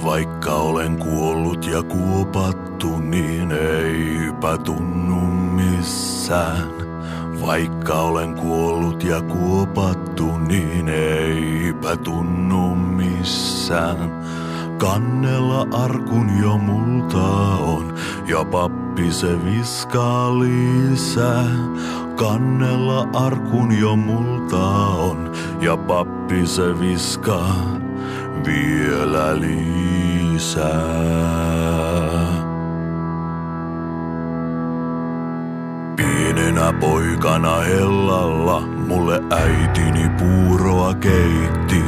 Vaikka olen kuollut ja kuopattu, niin eipä tunnu missään. Vaikka olen kuollut ja kuopattu, niin eipä tunnu missään. Kannella arkun jo multa on, ja pappi se viskaa lisää. Kannella arkun jo multa on, ja pappi se viskaa vielä lisää. Pienenä poikana hellalla mulle äitini puuroa keitti.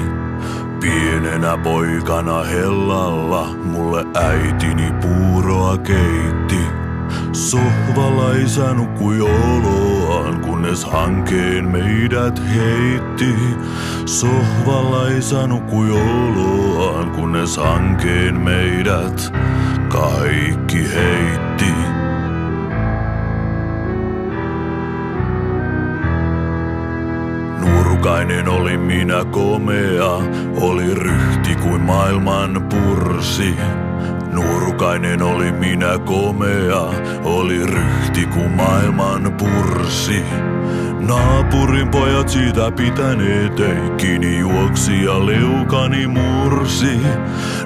Pienenä poikana hellalla mulle äitini puuroa keitti. Sohvalla isä nukkui oloaan, kunnes hankeen meidät heitti. Sohvalla isä nukkui oloaan, kunnes hankeen meidät kaikki heitti. Nuorukainen oli minä komea, oli ryhti kuin maailman pursi. Nuorukainen oli minä komea, oli ryhti kuin maailman pursi. Naapurin pojat siitä pitäneet ei kiinni juoksi ja leukani mursi.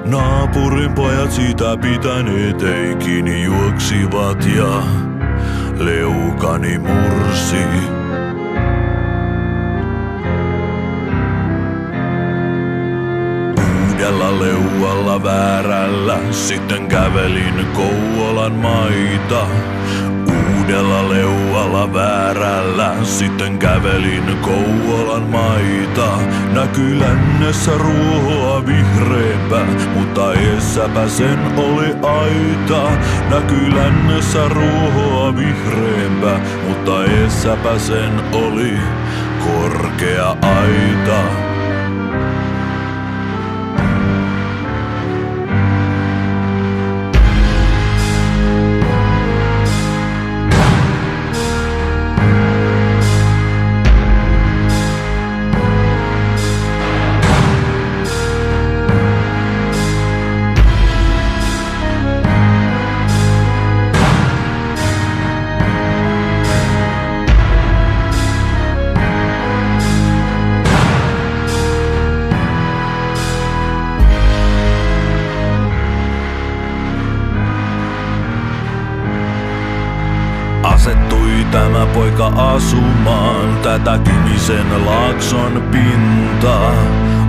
Naapurin pojat siitä pitäneet ei kiinni juoksivat ja leukani mursi. Uudella leualla väärällä sitten kävelin Kouvolan maita. Uudella leualla väärällä sitten kävelin Kouvolan maita. Näkyi lännessä ruohoa vihreämpää, mutta eessäpä sen oli aita. Näkyi lännessä ruohoa vihreämpää, mutta eessäpä sen oli korkea aita. Asettui tämä poika asumaan tätä Kymisen laakson pintaa.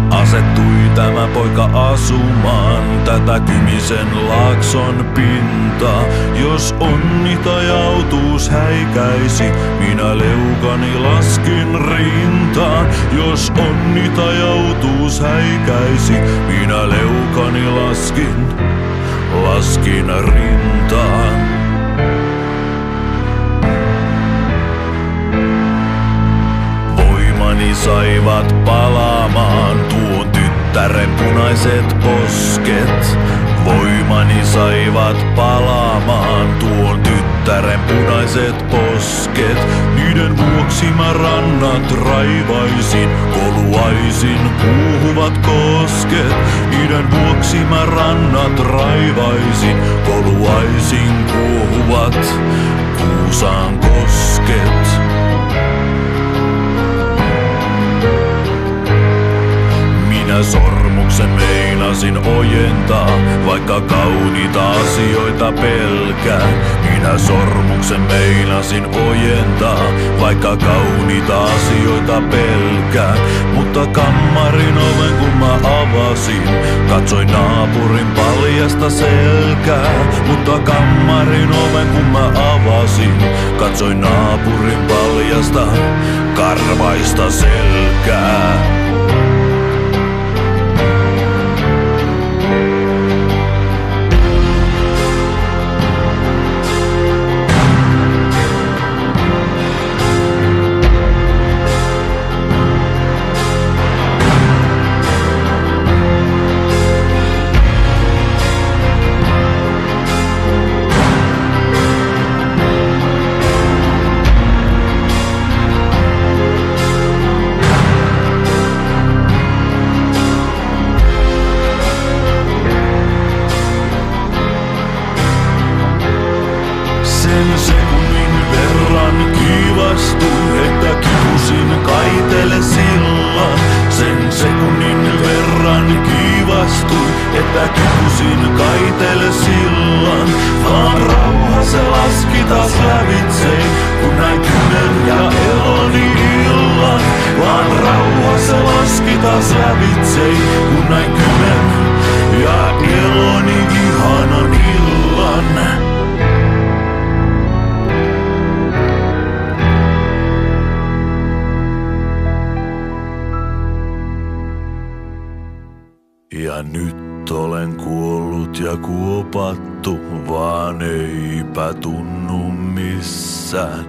Asettui tämä poika asumaan tätä Kymisen laakson pintaa. Jos onni tai autuus häikäisi, minä leukani laskin rintaan. Jos onni tai autuus häikäisi, minä leukani laskin rintaan. Voimani saivat palaamaan tuon tyttären punaiset posket. Voimani saivat palaamaan tuon tyttären punaiset posket. Niiden vuoksi mä rannat raivaisin, koluaisin kuuhuvat kosket. Niiden vuoksi mä rannat raivaisin, koluaisin kuuhuvat Kuusaan kosket. Minä sormuksen meinasin ojentaa, vaikka kauniita asioita pelkään. Minä sormuksen meinasin ojentaa, vaikka kauniita asioita pelkään. Mutta kammarin oven kun mä avasin, katsoin naapurin paljasta selkää. Mutta kammarin oven kun mä avasin, katsoin naapurin paljasta karvaista selkää. ja kuopattu, vaan eipä tunnu missään.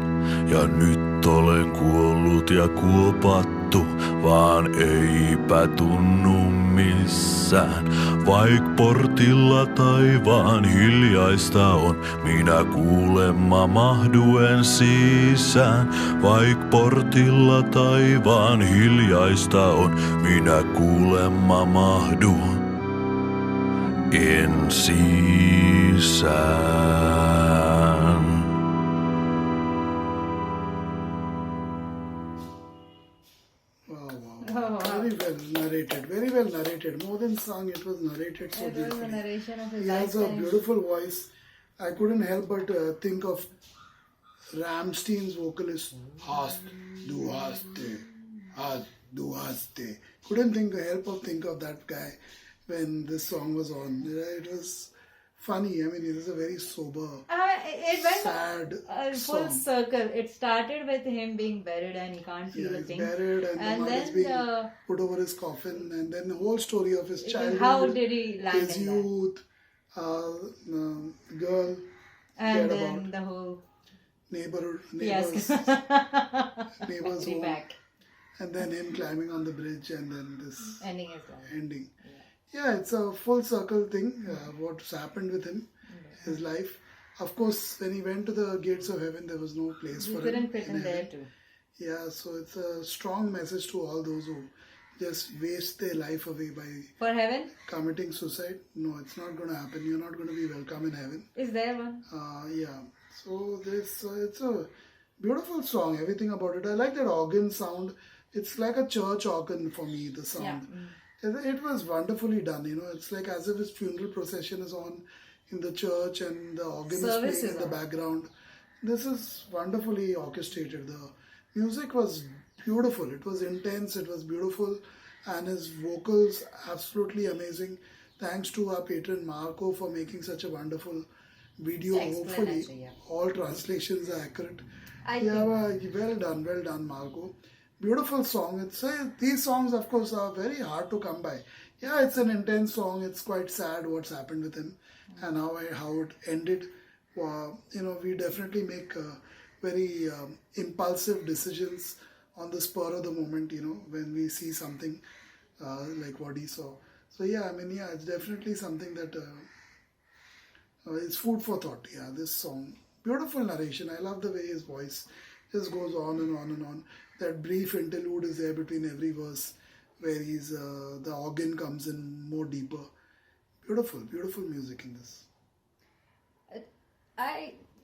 Ja nyt olen kuollut ja kuopattu, vaan eipä tunnu missään. Vaik portilla taivaan hiljaista on, minä kuulemma mahduen sisään. Vaik portilla taivaan hiljaista on, minä kuulemma mahdun en sisään. Very well narrated. More than sung, it was narrated so It was beautifully. a narration of his He has a lifetime. beautiful voice. I couldn't help but think of Rammstein's vocalist, Hast, du haste. Couldn't think of that guy when this song was on. It was funny. I mean, it is a very sober, It went sad full song. circle. It started with him being buried and he can't feel a He's thing. buried and the mud is being put over his coffin, and then the whole story of his childhood, how did he land his in that? youth, girl, And cared then about the whole neighbors yes. home, back and then him climbing on the bridge, and then this ending his life. ending. Yeah, it's a full circle thing. What's happened with him, his life. Of course, when he went to the gates of heaven, there was no place You for him. couldn't fit in there heaven. too. Yeah, so it's a strong message to all those who just waste their life away by For heaven, committing suicide. No, it's not going to happen. You're not going to be welcome in heaven. is there one? Yeah, so this it's a beautiful song. Everything about it. I like that organ sound. It's like a church organ for me. The sound. It was wonderfully done. You know, it's like as if his funeral procession is on in the church and the organ Service is playing is in the on. background. This is wonderfully orchestrated. The music was beautiful. It was intense. It was beautiful, and his vocals absolutely amazing. Thanks to our patron Marco for making such a wonderful video. Hopefully, Explanatory, yeah. all translations are accurate. I Well done, Marco. Beautiful song. It's these songs, of course, are very hard to come by. Yeah, it's an intense song. It's quite sad what's happened with him and how it ended. We definitely make very impulsive decisions on the spur of the moment. When we see something like what he saw. So it's definitely something that it's food for thought. Yeah, this song, beautiful narration. I love the way his voice just goes on and on and on. That brief interlude is there between every verse, where the organ comes in more deeper. Beautiful music in this.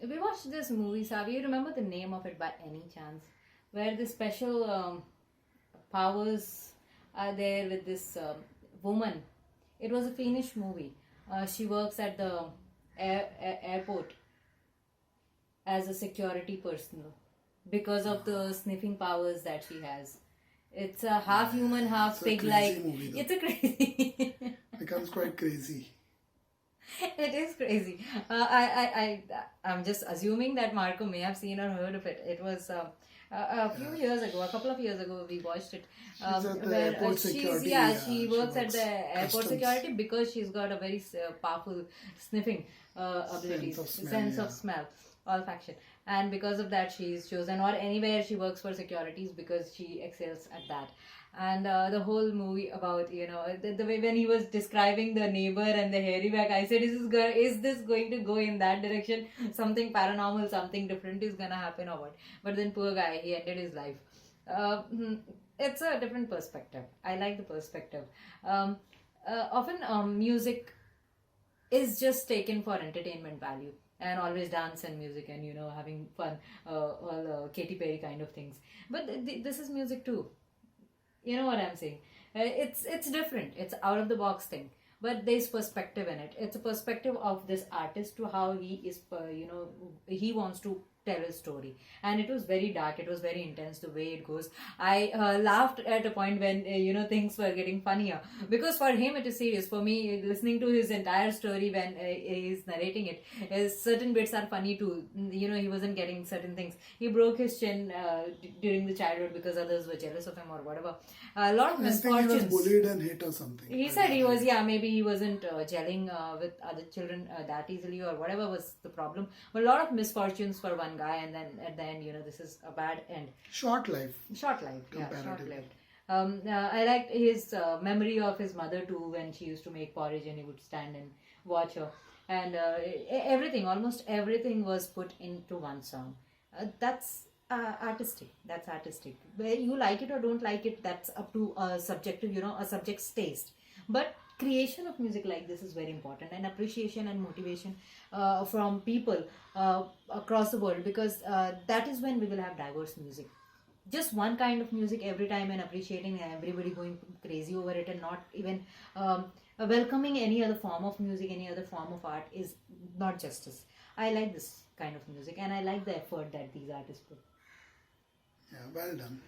We watched this movie, Savi. You remember the name of it by any chance? Where the special powers are there with this woman. It was a Finnish movie. She works at the airport as a security personnel because of the sniffing powers that she has. It's a half human, half It's a pig like. crazy movie, though. It's a crazy. Becomes quite crazy. It is crazy. I'm just assuming that Marco may have seen or heard of it. It was a couple of years ago, we watched it. She's at the airport security. She works at the airport customs. security because she's got a very powerful sniffing abilities, sense of smell, olfaction, and because of that she's chosen, or anywhere she works for securities because she excels at that. And the whole movie about the way when he was describing the neighbor and the hairy back, I said, is this going to go in that direction? Something paranormal, something different is gonna happen or what? But then poor guy, he ended his life. It's a different perspective. I like the perspective. Often music is just taken for entertainment value and always dance and music and having fun, all Katy Perry kind of things. But this is music too. You know what I'm saying? It's different. It's out of the box thing. But there's perspective in it. It's a perspective of this artist to how he is, he wants to tell his story, and it was very dark, it was very intense the way it goes. I laughed at a point when things were getting funnier, because for him it is serious. For me, listening to his entire story when he's narrating it, certain bits are funny too. He wasn't getting certain things. He broke his chin during the childhood because others were jealous of him or whatever. A lot of misfortunes. I think he was bullied and hit or something. He said he was, maybe he wasn't gelling with other children that easily, or whatever was the problem. But a lot of misfortunes for one guy, and then at the end, this is a bad end. Short life. Short-lived. I liked his memory of his mother too, when she used to make porridge and he would stand and watch her. And almost everything was put into one song. That's artistic. That's artistic. Where you like it or don't like it, that's up to a subjective, a subject's taste. But creation of music like this is very important, and appreciation and motivation from people across the world, because that is when we will have diverse music. Just one kind of music every time and appreciating everybody going crazy over it, and not even welcoming any other form of music, any other form of art, is not justice. I like this kind of music, and I like the effort that these artists put. Yeah, well done.